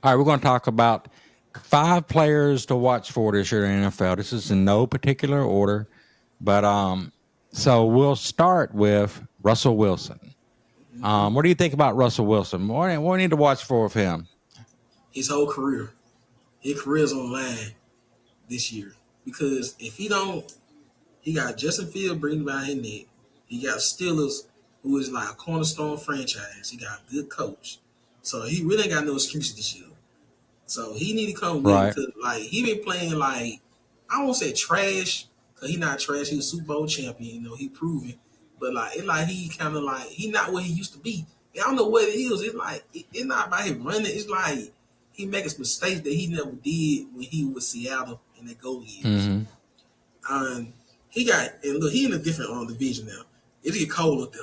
All right, we're going to talk about 5 players to watch for this year in the NFL. This is in no particular order, but so we'll start with Russell Wilson. Hmm. What do you think about Russell Wilson? What do we need to watch for of him? His whole career, his career's on the line this year because if he don't, he got Justin Field breathing behind his neck. He got Steelers, who is like a cornerstone franchise. He got a good coach, so he really ain't got no excuses this year. So he need to come with it Right. because like he been playing like I won't say trash because he not trash. He was Super Bowl champion. You know he proven, but like it like he kind of like he not what he used to be. And I don't know what it is. It's like it's not about him running. It's like he making mistakes that he never did when he was Seattle in the goal years. Mm-hmm. Um, he got and look he in a different division now. It get cold up there.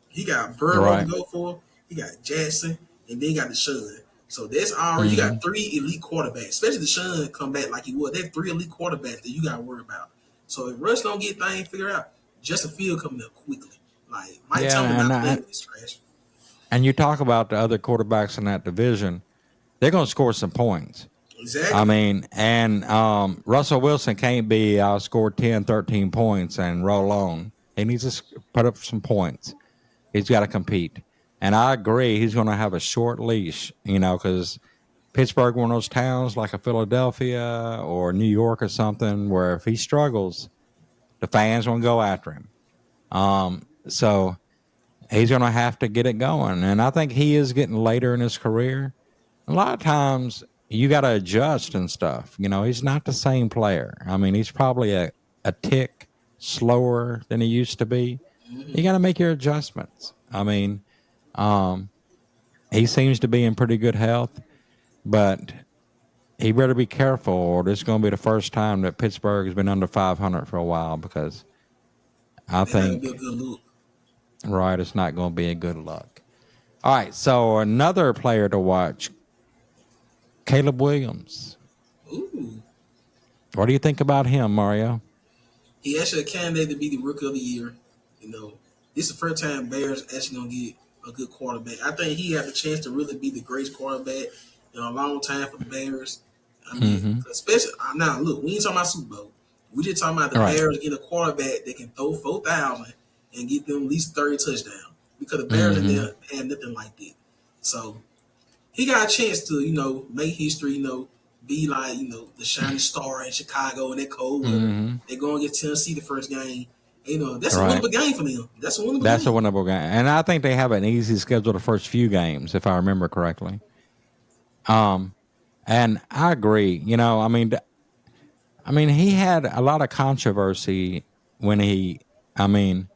He got Burrow to Right. go for. He got Jackson, and then he got Deshaun. So that's already you Mm-hmm. got 3 elite quarterbacks, especially Deshaun come back like he was. There's 3 elite quarterbacks that you got to worry about. So if Russ don't get things figured out, Justin Field coming up quickly. Like Mike Tomlin Yeah, not playing with this trash. and you talk about the other quarterbacks in that division, they're going to score some points. I Exactly. mean, and Russell Wilson can't be I'll score 10, 13 points and roll on. He needs to put up some points. He's got to compete. And I agree, he's going to have a short leash, because Pittsburgh, one of those towns like a Philadelphia or New York or something, where if he struggles, the fans going to go after him. So he's going to have to get it going. And I think he is getting later in his career. A lot of times you got to adjust and stuff. He's not the same player. I mean, he's probably a tick slower than he used to be. You got to make your adjustments. I mean, um, he seems to be in pretty good health, but he better be careful, or this is going to be the first time that Pittsburgh has been under 500 for a while because I That's not gonna be a think, good look. right, it's not going to be a good luck. All right, so another player to watch, Caleb Williams. Ooh, What do you think about him, Mario? he actually a candidate to be the rookie of the year. You know, this is the first time Bears actually gonna get a good quarterback. I think he has a chance to really be the greatest quarterback in a long time for the Bears. I mean, Mm-hmm. especially now, look, we ain't talking about Super Bowl. We just talking about the All right. Bears getting a quarterback that can throw 4,000 and get them at least 30 touchdowns because the Bears have Mm-hmm. never had nothing like that. So he got a chance to, make history, be like, the shining star in Chicago in that cold weather. Mm-hmm. They're going to get Tennessee the first game. That's All a right. winnable game for them. That's a winnable That's a game. winnable game. And I think they have an easy schedule the first few games, if I remember correctly. Um, and I agree. He had a lot of controversy when he, I mean,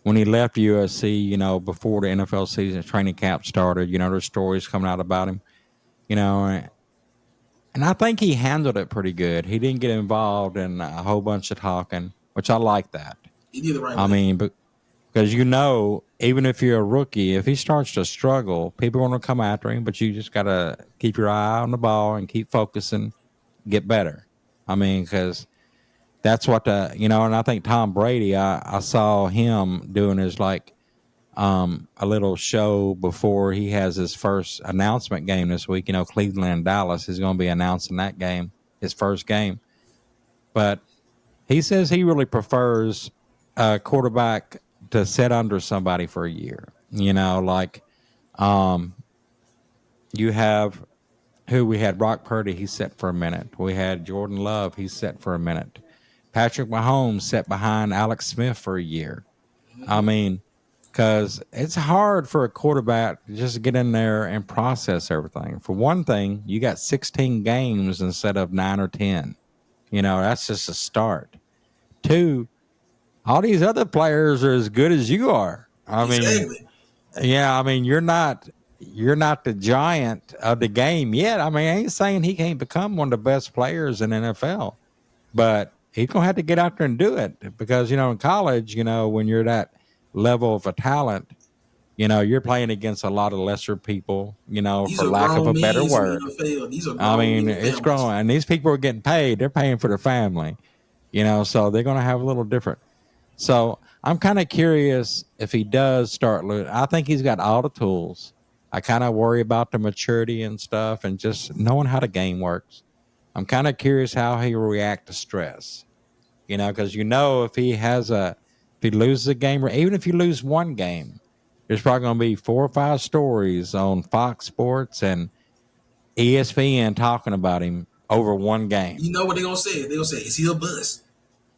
when he left USC, before the NFL season training camp started, there's stories coming out about him, you know, and I think he handled it pretty good. He didn't get involved in a whole bunch of talking, which I like that. He did the right I way. mean, because even if you're a rookie, if he starts to struggle, people are going to come after him, but you just got to keep your eye on the ball and keep focusing, get better. I mean, because that's what and I think Tom Brady, I saw him doing his a little show before he has his first announcement game this week. Cleveland and Dallas. He's going to be announcing that game, his first game. But he says he really prefers a quarterback to sit under somebody for a year. Um, you have who we had Brock Purdy, he sat for a minute. We had Jordan Love, he sat for a minute. Patrick Mahomes sat behind Alex Smith for a year. I Hmm. mean, because it's hard for a quarterback to just get in there and process everything. For one thing, you got 16 games instead of 9 or 10. That's just a start. Two, all these other players are as good as you are. I mean, Exactly. yeah, I mean, you're not the giant of the game yet. I mean, I ain't saying he can't become one of the best players in NFL, but he's gonna have to get out there and do it because in college, when you're that level of a talent, you're playing against a lot of lesser people, These for are lack of grown a men better in the word. NFL. These are I grown men mean, with it's families. growing, and these people are getting paid. They're paying for their family, so they're gonna have a little different. So I'm kind of curious if he does start losing. I think he's got all the tools. I kind of worry about the maturity and stuff and just knowing how the game works. I'm kind of curious how he will react to stress, because if he loses a game, or even if you lose one game, there's probably going to be 4 or 5 stories on Fox Sports and ESPN talking about him over one game. You know what they're gonna say? They're gonna say, "Is he a bust?"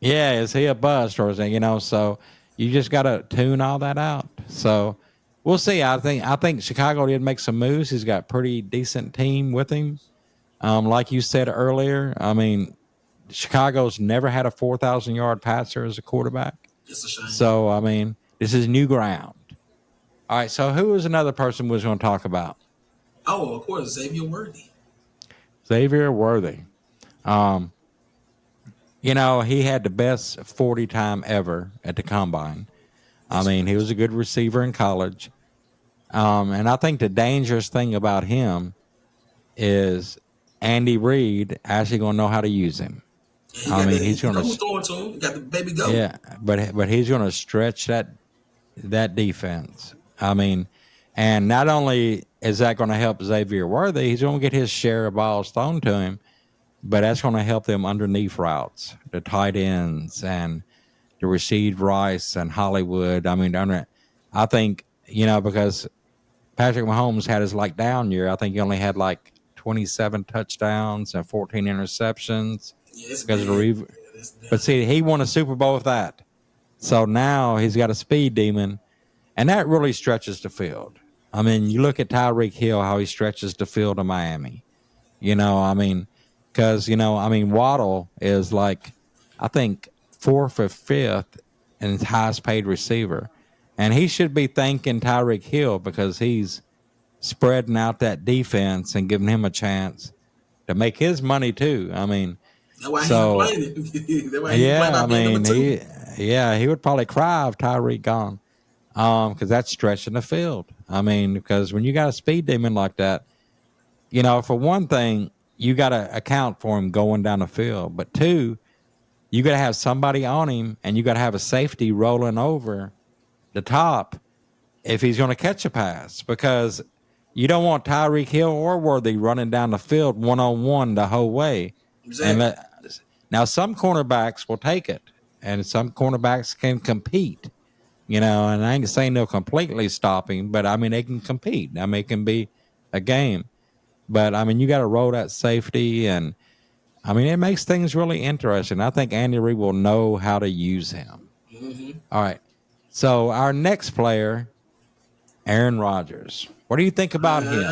Yeah, is he a bust or is he, so you just got to tune all that out. So we'll see. I think Chicago did make some moves. He's got a pretty decent team with him. Like you said earlier, I mean, Chicago's never had a 4,000-yard passer as a quarterback. It's a shame. So, I mean, this is new ground. All right, so who is another person we was going to talk about? Oh, of course, Xavier Worthy. Xavier Worthy. He had the best 40 time ever at the combine. I mean, he was a good receiver in college. And I think the dangerous thing about him is Andy Reid actually going to know how to use him. I mean, he's going who's to, throwing to him. He got the baby go. yeah, but he's going to stretch that defense. I mean, and not only is that going to help Xavier Worthy, he's going to get his share of balls thrown to him, but that's going to help them underneath routes, the tight ends and the Rasheed Rice and Hollywood. I mean, I think, because Patrick Mahomes had his down year. I think he only had 27 touchdowns and 14 interceptions because of the but see, he won a Super Bowl with that. So now he's got a speed demon, and that really stretches the field. I mean, you look at Tyreek Hill, how he stretches the field in Miami. I mean, because, Waddle is I think 4th or 5th and highest paid receiver. And he should be thanking Tyreek Hill because he's spreading out that defense and giving him a chance to make his money too. I mean, that's why he's playing. That's why he's playing I mean, number 2. he would probably cry if Tyreek gone, because that's stretching the field. I mean, because when you got a speed demon like that, for one thing, you got to account for him going down the field, but 2, you got to have somebody on him, and you got to have a safety rolling over the top if he's going to catch a pass, because you don't want Tyreek Hill or Worthy running down the field one-on-one the whole way. Exactly. Now, some cornerbacks will take it, and some cornerbacks can compete, and I ain't saying they'll completely stop him, but, I mean, they can compete. I mean, it can be a game. But, I mean, you got to roll that safety, and, I mean, it makes things really interesting. I think Andy Reid will know how to use him. Mm-hmm. All right. So, our next player, Aaron Rodgers. What do you think about him?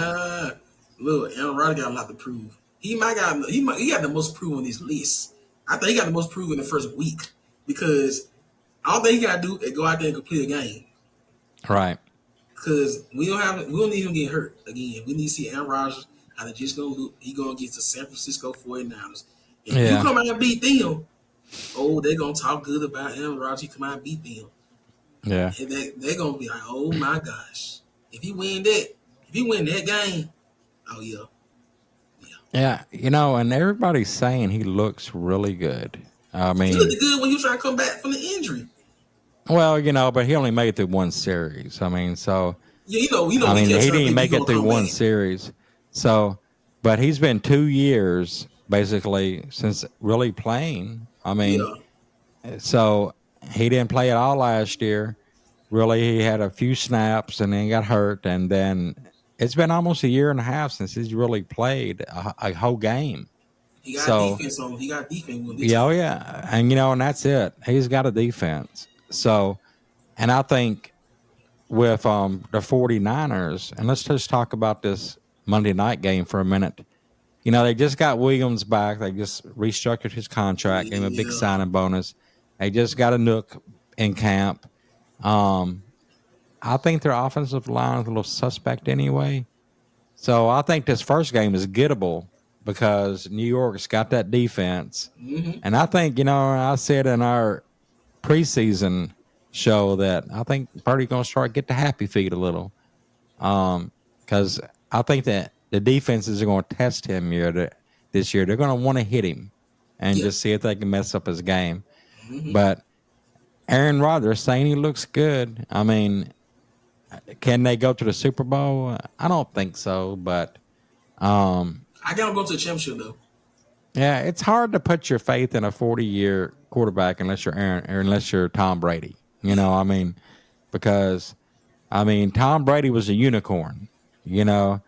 Look, Aaron Rodgers got a lot to prove. He got the most prove on this list. I think he got the most prove in the first week, because all they got to do is go out there and complete a game. Right. Because we don't need him getting hurt again. We need to see Aaron Rodgers how they just gonna look. He gonna get to San Francisco 49ers. If you come out and beat them, they're gonna talk good about Aaron Rodgers. He come out and beat them. Yeah. And they're gonna be like, oh my gosh. If he win that game, oh yeah. Yeah, and everybody's saying he looks really good. I mean, he looked good when you try to come back from the injury. Well, but he only made it through one series. I mean, so yeah, I mean, he didn't make it through one series. So, but he's been 2 years basically since really playing. I mean, so he didn't play at all last year. Really, he had a few snaps and then got hurt, and then it's been almost a year and a half since he's really played a whole game. He got defense on. He got defense with yeah, and and that's it. He's got a defense. So, and I think with the 49ers, and let's just talk about this Monday night game for a minute. They just got Williams back. They just restructured his contract, gave him a big signing bonus. They just got a nook in camp. I think their offensive line is a little suspect anyway. So I think this first game is gettable because New York's got that defense. Mm-hmm. And I think, I said in our preseason show that I think Purdy's going to get the happy feet a little. Because I think that the defenses are going to test him this year. They're going to want to hit him and just see if they can mess up his game. Mm-hmm. But Aaron Rodgers saying he looks good. I mean, Can they go to the Super Bowl? I don't think so, but I got to go to the championship though. yeah, it's hard to put your faith in a 40-year quarterback unless you're Aaron or unless you're Tom Brady. You Yeah, know, I mean, because I mean, Tom Brady was a unicorn. You know,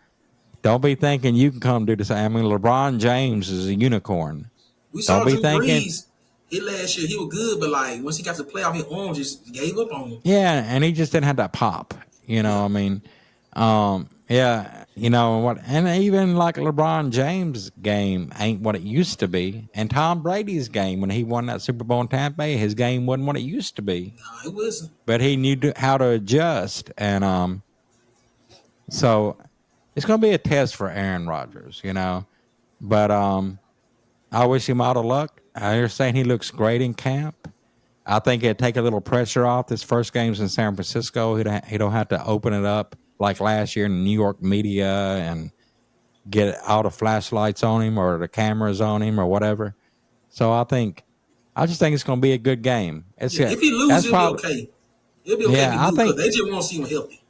don't be thinking you can come do the same. I mean, LeBron James is a unicorn. we Don't saw be Drew thinking, Brees. His last year, he was good, but like once he got to the playoff, his arm just gave up on him. yeah, and he just didn't have that pop. You Yeah, know, I mean, yeah, you know what? And even like LeBron James' game ain't what it used to be, and Tom Brady's game when he won that Super Bowl in Tampa Bay, his game wasn't what it used to be. nah, it wasn't. But he knew how to adjust, and so it's going to be a test for Aaron Rodgers. You know, but I wish him all the luck. I understand he looks great in camp. I think it'd take a little pressure off. This first game's in San Francisco. He don't have to open it up like last year in the New York media and get all the flashlights on him or the cameras on him or whatever. So I just think it's going to be a good game. Yeah, if he lose, That's it'll be probably okay. It'll be okay if he yeah. lose because they just want to see him healthy.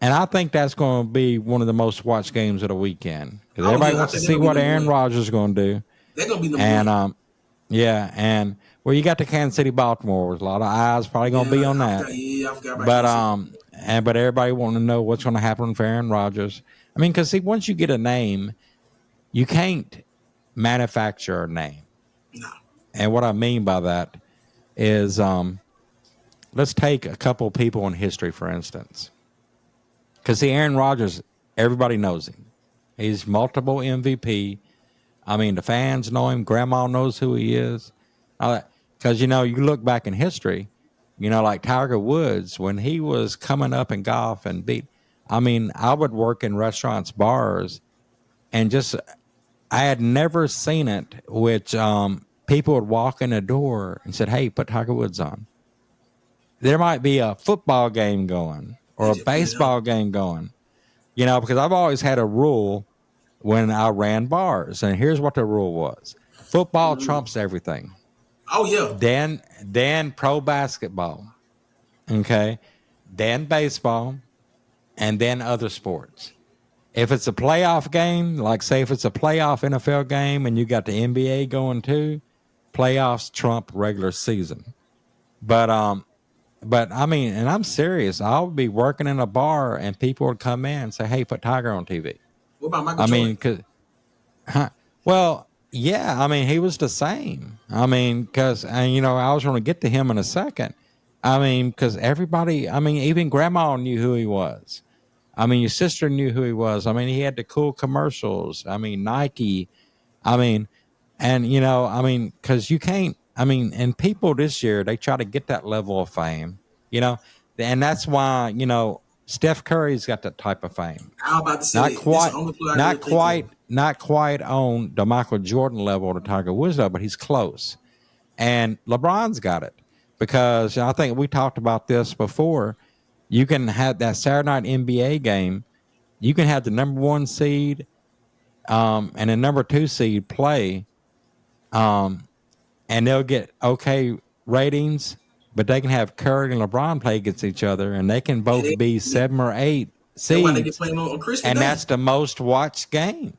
I think that's going to be one of the most watched games of the weekend because Oh everybody yeah, I wants to think they're see gonna be what number Aaron one. Rodgers is going to do. They're gonna be number And one. yeah, and well, you got the Kansas City Baltimore. A lot of eyes probably going to be Yeah, on I that. forgot. Yeah, I forgot about But Kansas City. but everybody want to know what's going to happen for Aaron Rodgers. I mean, because see, once you get a name, you can't manufacture a name. Nah, And what I mean by that is, let's take a couple of people in history, for instance. Because see, Aaron Rodgers, everybody knows him. He's multiple MVP. I mean, the fans know him. Grandma knows who he is. Because you know, you look back in history, you know, like Tiger Woods when he was coming up in golf and beat. I mean, I would work in restaurants, bars, and just I had never seen it, which people would walk in the door and said, "Hey, put Tiger Woods on." There might be a football game going or they a just put it on. baseball game going, you know, because I've always had a rule when I ran bars, and here's what the rule was: football trumps everything. Oh yeah, Then pro basketball, okay, then baseball, and then other sports. If it's a playoff game, like say if it's a playoff NFL game and you got the NBA going too, playoffs trump regular season. But I mean, and I'm serious. I'll be working in a bar and people would come in and say, "Hey, put Tiger on TV." what about Michael I Jordan? mean, cause well, yeah, I mean, he was the same. I mean, because, and you know, I was going to get to him in a second. I mean, because everybody, I mean, even grandma knew who he was. I mean, your sister knew who he was. I mean, he had the cool commercials. I mean, Nike. I mean, and, you know, I mean, because you can't, I mean, and people this year, they try to get that level of fame, you know, and that's why, you know, Steph Curry's got that type of fame. I was about to Not say that. This is quite, the only player I can really think of. not quite on the Michael Jordan level or the Tiger Woods level, but he's close. And LeBron's got it because I think we talked about this before. You can have that Saturday night NBA game. You can have the number one seed and the number two seed play, um, and they'll get okay ratings, but they can have Curry and LeBron play against each other, and they can And both they, be yeah, 7 or 8 that's why they get seeds, playing on Christmas and Day. that's the most watched game.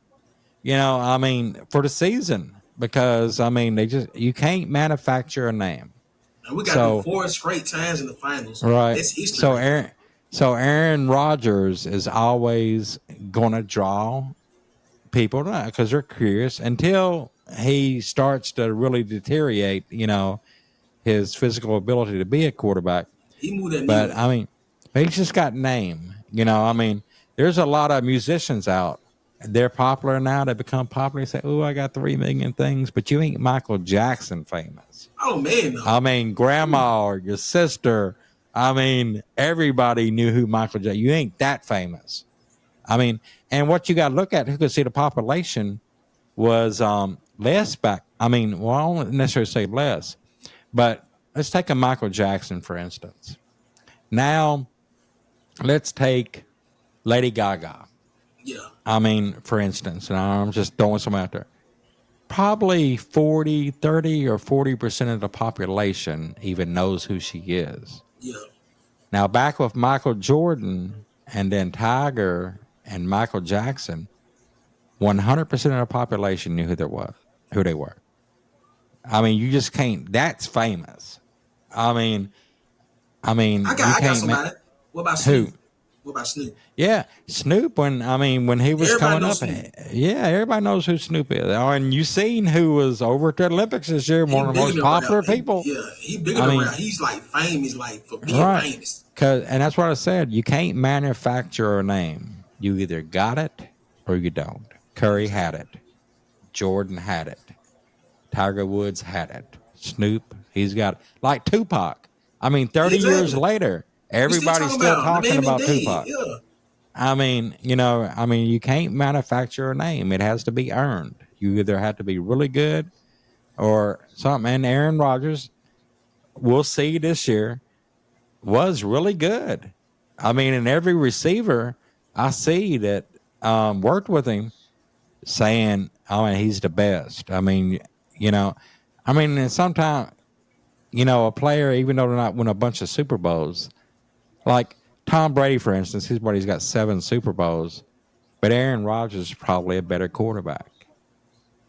You know, I mean, for the season, because I mean, they just you can't manufacture a name. And we got to do So 4 straight times in the finals. right, That's history so right there. Aaron Rodgers is always going to draw people because they're curious until he starts to really deteriorate. You know, his physical ability to be a quarterback. He moved that knee But I weight. mean, he's just got name. You know, I mean, there's a lot of musicians out. They're popular now. They become popular. They say, "Oh, I got 3 million things," but you ain't Michael Jackson famous. Oh man, no. I mean, grandma or your sister. I mean, everybody knew who Michael Jackson. You ain't that famous. I mean, and what you got to look at, who could see the population was less back. I mean, well, I don't necessarily say less, but let's take a Michael Jackson for instance. Now, let's take Lady Gaga. Yeah, I mean, for instance, and I'm just throwing some out there. Probably 40, 30, or 40% of the population even knows who she is. yeah. Now back with Michael Jordan and then Tiger and Michael Jackson, 100% of the population knew who they were. I mean, you just can't. That's famous. I mean, you I got can't. somebody. What about Who? Snoop? What about Snoop? Yeah, Snoop. When he was Everybody coming knows up, Snoop. yeah, everybody knows who Snoop is. Oh, and you seen who was over at the Olympics this year? He One of the bigger most than rap. popular people. He bigger I than mean, rap. He's like famous, like for being right? famous. And that's what I said. You can't manufacture a name. You either got it or you don't. Curry had Exactly. it. Jordan had it. Tiger Woods had it. Snoop, he's got like Tupac. I mean, 30 years Exactly. later, We still everybody's talking still about him. The talking man been about dead. Tupac. Yeah. You can't manufacture a name. It has to be earned. You either have to be really good or something. And Aaron Rodgers, we'll see this year, was really good. I mean, and every receiver I see that worked with him saying, "Oh, and he's the best." I mean, you know, and sometimes a player, even though they're not win a bunch of Super Bowls, like Tom Brady, for instance, he's got 7 Super Bowls, but Aaron Rodgers is probably a better quarterback.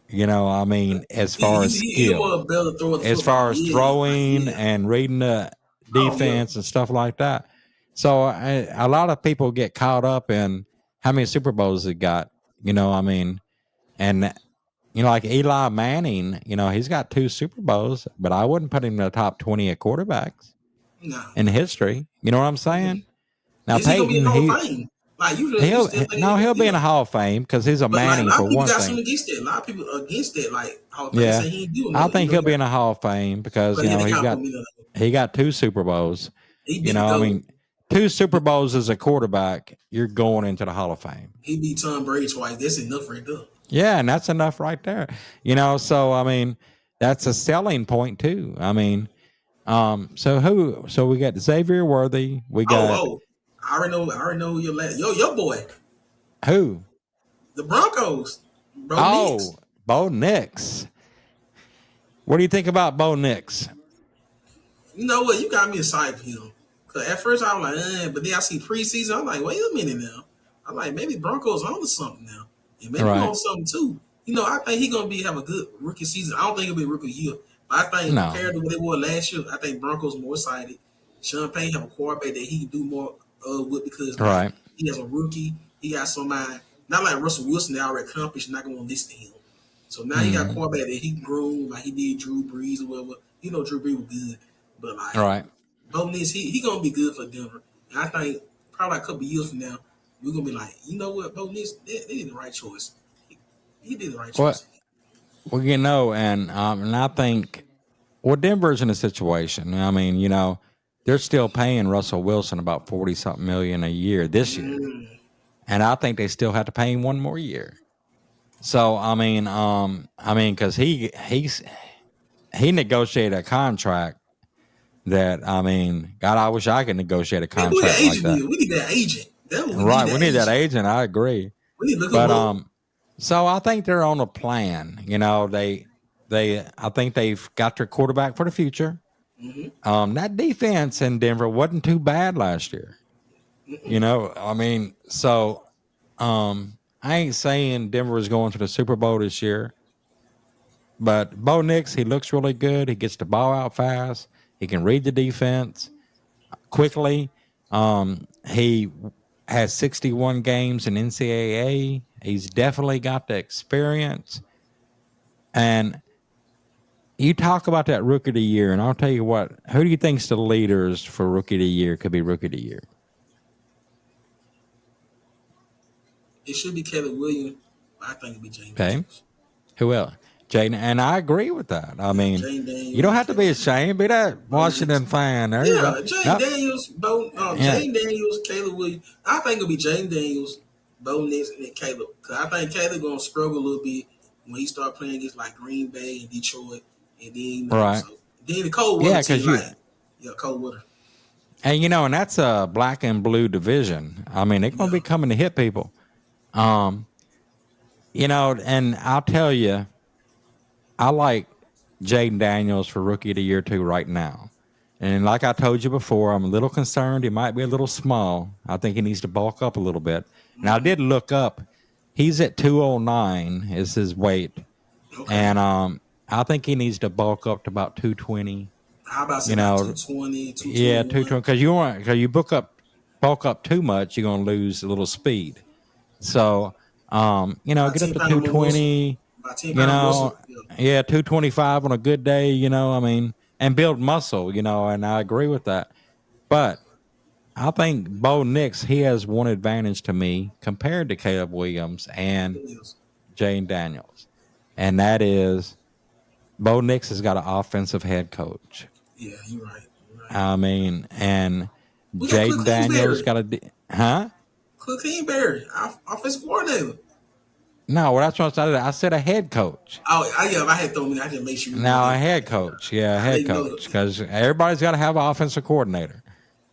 As far as He skill, more better throw the as football. far as Yeah. Like throwing yeah. and reading the Oh yeah. defense and stuff like that. So a lot of people get caught up in how many Super Bowls he got. And like Eli Manning, he's got 2 Super Bowls, but I wouldn't put him in the top 20 of quarterbacks No. in history. You know what I'm saying? Now Is he gonna be in Peyton, the Hall of Fame? Like you he'll still think no, he'll be in yeah. the Hall of Fame because he's a But like a Manning lot for of people one got thing. something against that. A lot of people against that. Like Hall of Fame Yeah, say he ain't doing I no. think he'll be in the Hall of Fame because But yeah, they he's can't got put me there. he got 2 Super Bowls. He beat the GOAT. 2 Super Bowls as a quarterback, you're going into the Hall of Fame. He beat Tom Brady twice. That's enough right there. Yeah, and that's enough right there. So that's a selling point too. So we got Xavier Worthy. We got Oh. I already know who your boy. who? The Broncos. Bo Nix. Oh, Bo Nix. What do you think about Bo Nix? You know what? You got me excited for him. Cause at first I was like, but then I see preseason. I'm like, wait a minute now. I'm like, maybe Broncos on to something now, and maybe we Right. on something too. I think he gonna have a good rookie season. I don't think it'll be a rookie year, but I think No. compared to what they were last year, I think Broncos more excited. Sean Payne have a quarterback that he can do more with because like Right. he has a rookie. He got somebody not like Russell Wilson that already accomplished. Not gonna listen to him. So now he got a Mm-hmm. quarterback that he grew like he did Drew Brees or whatever. Drew Brees was good, but like Right. Bo Nix, he gonna be good for Denver. And I think probably a couple years from now, we're gonna be like, you know what, Bo Nix, they did the right choice. He did the right What? choice. Well, and I think Denver's in a situation. They're still paying Russell Wilson about 40 something million a year this year, Mm, and I think they still have to pay him one more year. So because he negotiated a contract that God, I wish I could negotiate a man, who that contract like agent that. is? We need that agent. That's what we need. Right, we That need that agent. agent. I agree, We need to look but him up. so I think they're on a plan. I think they've got their quarterback for the future. Mm-hmm. That defense in Denver wasn't too bad last year. So I ain't saying Denver is going to the Super Bowl this year, but Bo Nix, he looks really good. He gets the ball out fast. He can read the defense quickly. He has 61 games in NCAA. He's definitely got the experience. And you talk about that rookie of the year, and I'll tell you what, who do you think's the leaders for rookie of the year could be rookie of the year? It should be Caleb Williams. But I think it'll be Jaden Okay. Daniels. Who else? Jaden, and I agree with that. Yeah, Jaden You don't Daniels, have to be Caleb ashamed. Be that Bo Nix. Washington fan. There you go. Yeah, Jaden No, Daniels, yeah, Jaden Daniels, Caleb Williams. I think it'll be Jaden Daniels, Bo Nix, and then Caleb. Cause I think Caleb gonna struggle a little bit when he start playing against like Green Bay and Detroit, and then right. so then the cold weather Yeah, team because cold weather. and that's a black and blue division. They're going to Yeah, be coming to hit people. Um, and I'll tell you, I like Jaden Daniels for rookie of the year too right now. And like I told you before, I'm a little concerned. He might be a little small. I think he needs to bulk up a little bit. And I did look up. He's at 209 is his weight. Okay. And I think he needs to bulk up to about 220. How about say You about know, 220, yeah, 221? 220 because you bulk up too much, you're going to lose a little speed. So, About get up 10 to pounds more muscle. 220, About 10 you pounds know, muscle. Yeah. yeah, 225 on a good day, and build muscle, and I agree with that. But I think Bo Nix, he has one advantage to me compared to Caleb Williams and It is. Jaden Daniels. And that is Bo Nix has got an offensive head coach. Yeah, you're right. You're right. I mean, and We got Cliff Jaden Daniels Kingsbury. got Cliff huh? Kingsbury, offensive coordinator. No, well, that's what I said. I said a head coach. Yeah, if I had thrown me, I just make sure you know Now a that. head coach, yeah, a I let head you know coach, that. because everybody's got to have an offensive coordinator,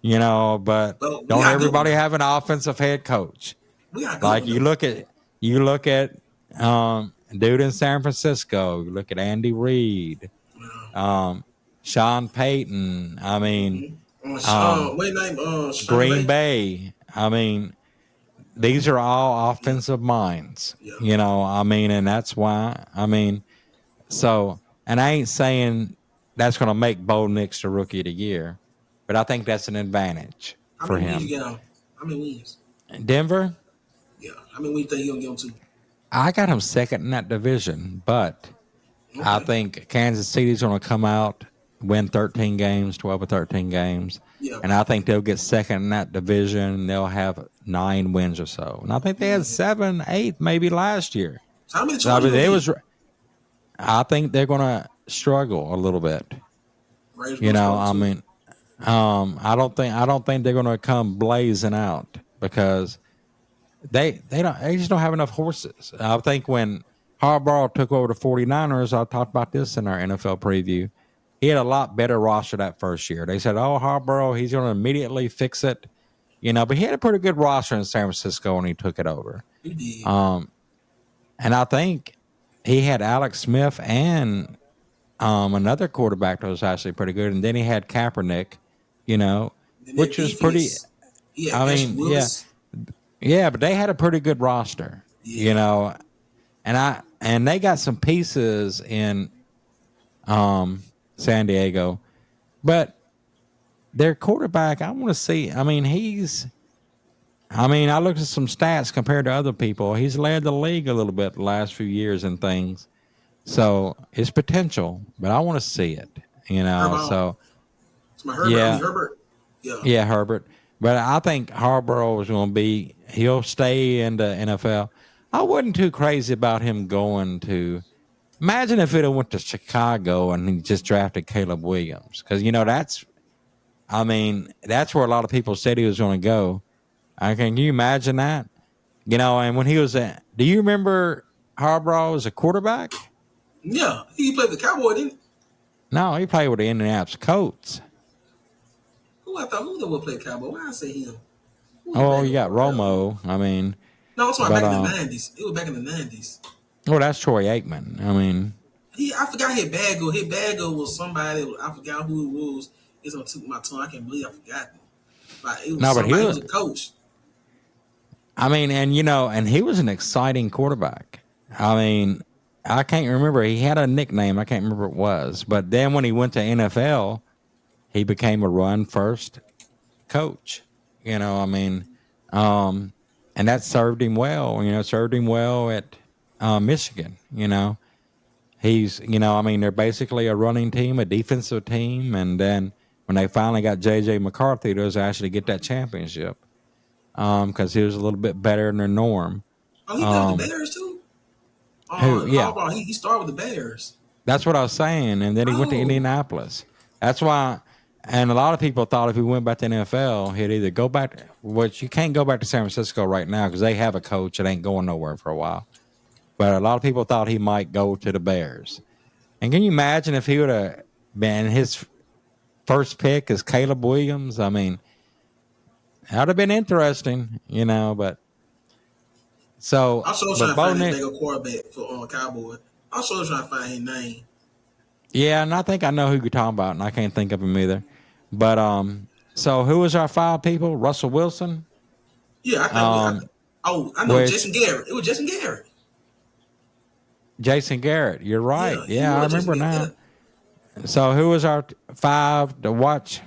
but Well, we don't got a good one everybody though. have an offensive head coach? We got a good Like one though. you look at dude in San Francisco. You look at Andy Reid, Yeah. um, Sean Payton. I mean, What his name? Sean Green McVay. Bay. I mean, these are all Yeah, offensive minds. yeah. And that's why. So, and I ain't saying that's going to make Bo Nix the rookie of the year, but I think that's an advantage How for many wins you him. get on? How many wins? Denver, Yeah. How many wins you think he gonna get him to? I got him second in that division, but I Okay. think Kansas City's going to come out, win 13 games, 12 or 13 games. Yeah. And I think they'll get second in that division. And they'll have 9 wins or so. And I think they had 7, 8 maybe last year. So how many So I charges mean, you gonna they get? was. I think they're going to struggle a little bit. Raiders gonna struggle I too. mean, I don't think they're going to come blazing out because they just don't have enough horses. I think when Harbaugh took over the 49ers, I talked about this in our NFL preview. He had a lot better roster that first year. They said, "Oh, Harbaugh, he's going to immediately fix it," but he had a pretty good roster in San Francisco when he took it over. He did. Um, and I think he had Alex Smith and another quarterback that was actually pretty good, and then he had Kaepernick, you know, And that which was pretty. defense, he had I Patrick mean, yeah, Willis. yeah, but they had a pretty good roster, Yeah. and they got some pieces in San Diego, but their quarterback, I want to see. I looked at some stats compared to other people. He's led the league a little bit the last few years and things. So it's potential, but I want to see it. Herbert. So It's my Herbert. I mean yeah, Herbert. Yeah. yeah, Herbert. But I think Harbaugh is going to be. He'll stay in the NFL. I wasn't too crazy about him going to. Imagine if it went to Chicago and he just drafted Caleb Williams, because that's where a lot of people said he was going to go. Can you imagine that? And when he was at, do you remember Harbaugh as a quarterback? Yeah. He played the Cowboy, didn't he? No, he played with the Indianapolis Colts. Who the would play Cowboy? Why I say him? Who he Oh, back you up got for real? Romo. No, I'm talking But back in the '90s. It was back in the '90s. well, that's Troy Aikman. I forgot his bad go. His bad go was somebody. I forgot who it was. It's on tip of my tongue. I can't believe I forgot. Like it was No, but somebody. It was a coach. and he was an exciting quarterback. I can't remember. He had a nickname. I can't remember what it was. But then when he went to NFL, he became a run first coach. And that served him well. Served him well at Michigan. They're basically a running team, a defensive team, and then when they finally got J.J. McCarthy, it was actually get that championship because he was a little bit better than their norm. Oh, he played with the Um, Bears too. yeah, Harbaugh. He started with the Bears. that's what I was saying. And then he went to Oh, Indianapolis. That's why. And a lot of people thought if he went back to NFL, he'd either go back, which you can't go back to San Francisco right now because they have a coach that ain't going nowhere for a while. But a lot of people thought he might go to the Bears. And can you imagine if he would have been his first pick is Caleb Williams? That would have been interesting. I'm sure But trying to Bo find his Nix, bigger quarterback for Cowboy. I'm sure trying to find his name. yeah, and I think I know who you're talking about, and I can't think of him either. But so who was our five people? Russell Wilson, Yeah, I think we. um, I know which Jason Garrett. It was Jason Garrett. Jason Garrett. You're right. Yeah, he Yeah, I was Jason remember Garrett. now. Yeah. So who was our five to watch?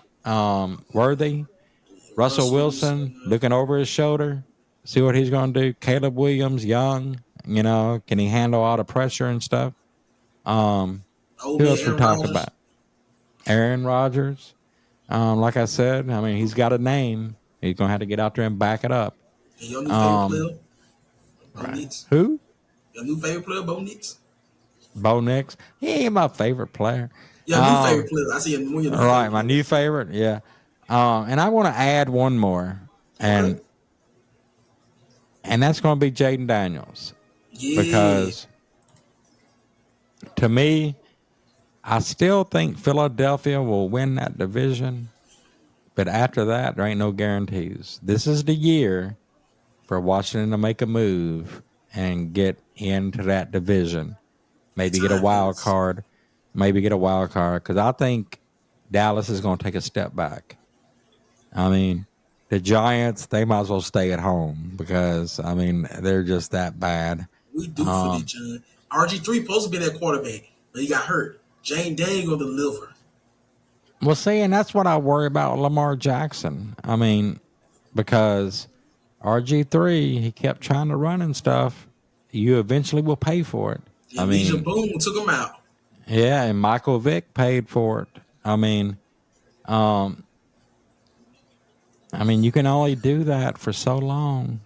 Worthy, Russell Russell Wilson, Wilson, looking over his shoulder, see what he's going to do. Caleb Williams, young. Can he handle all the pressure and stuff? Um, old who man else we Aaron talk Rodgers, about? Aaron Rodgers. Like I said, I mean, he's got a name. He's gonna have to get out there and back it up. and your new favorite Um, player, Bo right. Nix. Who? Your new favorite player, Bo Nix. Bo Nix. He ain't my favorite player. Your new favorite Um, player. I see one of your new all right, favorite my new players. favorite. Yeah. And I want to add one more, Okay. and that's going to be Jaden Daniels Yeah. because to me, I still think Philadelphia will win that division, but after that, there ain't no guarantees. This is the year for Washington to make a move and get into that division. That Maybe get a time wild is. card. Maybe get a wild card because I think Dallas is going to take a step back. I mean, the Giants, they might as well stay at home because, I mean, they're just that bad. We do for this, Um, John. RG3 supposed to be that quarterback, but he got hurt. Jaden Daniels gonna deliver. well, see, and that's what I worry about Lamar Jackson. I mean, because RG3, he kept trying to run and stuff. You eventually will pay for it. I And Legion mean, Boom took him out. yeah, and Michael Vick paid for it. Um, you can only do that for so long.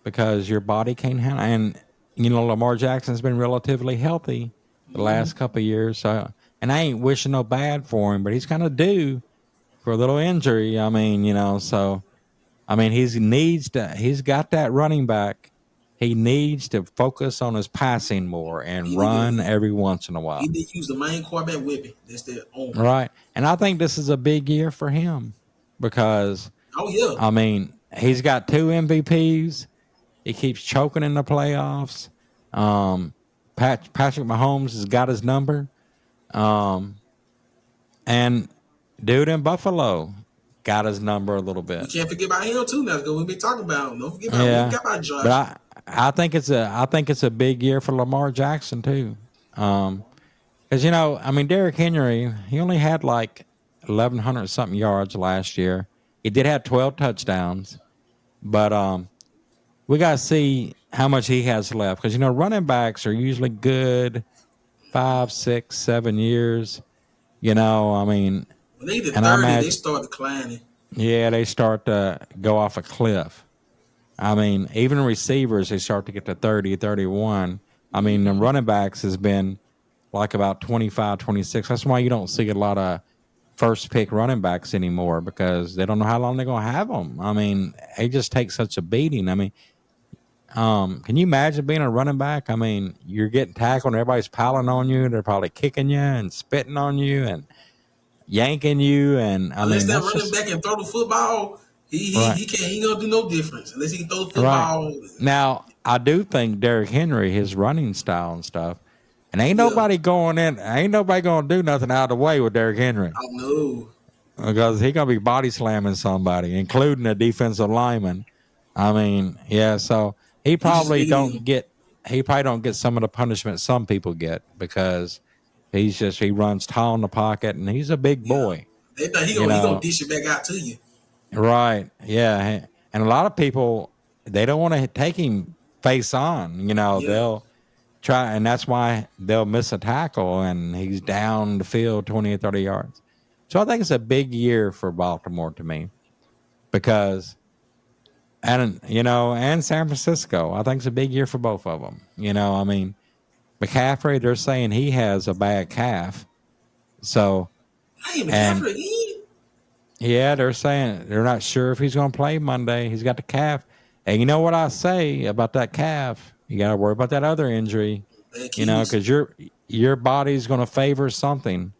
Because your body can't handle. And Lamar Jackson's been relatively healthy the Mm-hmm. last couple of years. So, and I ain't wishing no bad for him, but he's kind of due for a little injury. So he's got that running back. He needs to focus on his passing more and He did run get every once in a he while. did use the main quarterback weapon. That's their own. Right. And I think this is a big year for him because, Oh yeah. he's got two MVPs. He keeps choking in the playoffs. Um, Patrick Mahomes has got his number. Um, and dude in Buffalo got his number a little We bit. can't forget about him too now because we've been talking about him. Don't forget about we Yeah. forgot about But Josh. I think it's a big year for Lamar Jackson too. Because Derrick Henry, he only had like 1,100 something yards last year. He did have 12 touchdowns, but we got to see how much he has left because running backs are usually good 5, 6, 7 years. And When they get to I 30, they imagine, start declining. yeah, they start to go off a cliff. Even receivers, they start to get to 30, 31. The Mm-hmm. running backs has been like about 25, 26. That's why you don't see a lot of first pick running backs anymore because they don't know how long they're going to have them. They just take such a beating. Can you imagine being a running back? You're getting tackled and everybody's piling on you. They're probably kicking you and spitting on you and yanking you. And Unless that that's running just back can throw the football, right. he can't he gonna do no difference unless he can throw the Right. football. Now, I do think Derrick Henry, his running style and stuff, and Yeah, ain't nobody going to do nothing out of the way with Derrick Henry I know. because he going to be body slamming somebody, including a defensive lineman. Yeah, so He's just bigger than him. he probably don't get some of the punishment some people get because he runs tall in the pocket and he's a big Yeah, boy, they think you he gonna know. dish it back out to you. Right. Yeah. And a lot of people they don't want to take him face on, Yeah, they'll try and that's why they'll miss a tackle and he's down the field 20 or 30 yards. So I think it's a big year for Baltimore to me because and San Francisco. I think it's a big year for both of them. McCaffrey, they're saying he has a bad calf. So, hey and McCaffrey again. yeah, they're saying they're not sure if he's going to play Monday. He's got the calf. And you know what I say about that calf? You got to worry about that other injury, Achilles. because your body's going to favor something,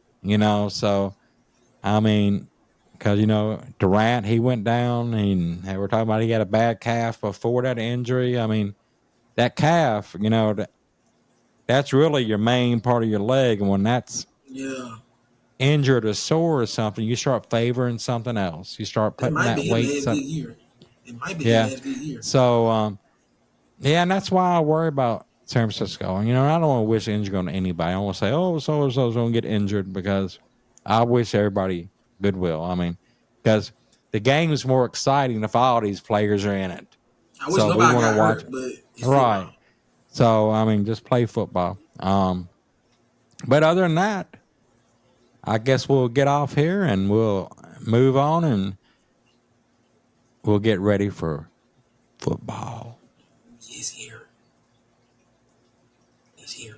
So, I mean, because Durant, he went down, and we're talking about he had a bad calf before that injury. That calf, that's really your main part of your leg, and when that's Yeah, injured or sore or something, you start favoring something else. You start That putting might be that his weight. last good year. It might be his Yeah. last good year. So, yeah, and that's why I worry about San Francisco. And, I don't want to wish injury on anybody. I want to say, oh, so and so's going to get injured because I wish everybody goodwill. I mean, because the game is more exciting if all these players are in it. I wish So we nobody want to got watch. hurt, but it's Right. football. So, I mean, just play football. But other than that, I guess we'll get off here and we'll move on and we'll get ready for football. He's here. He's here.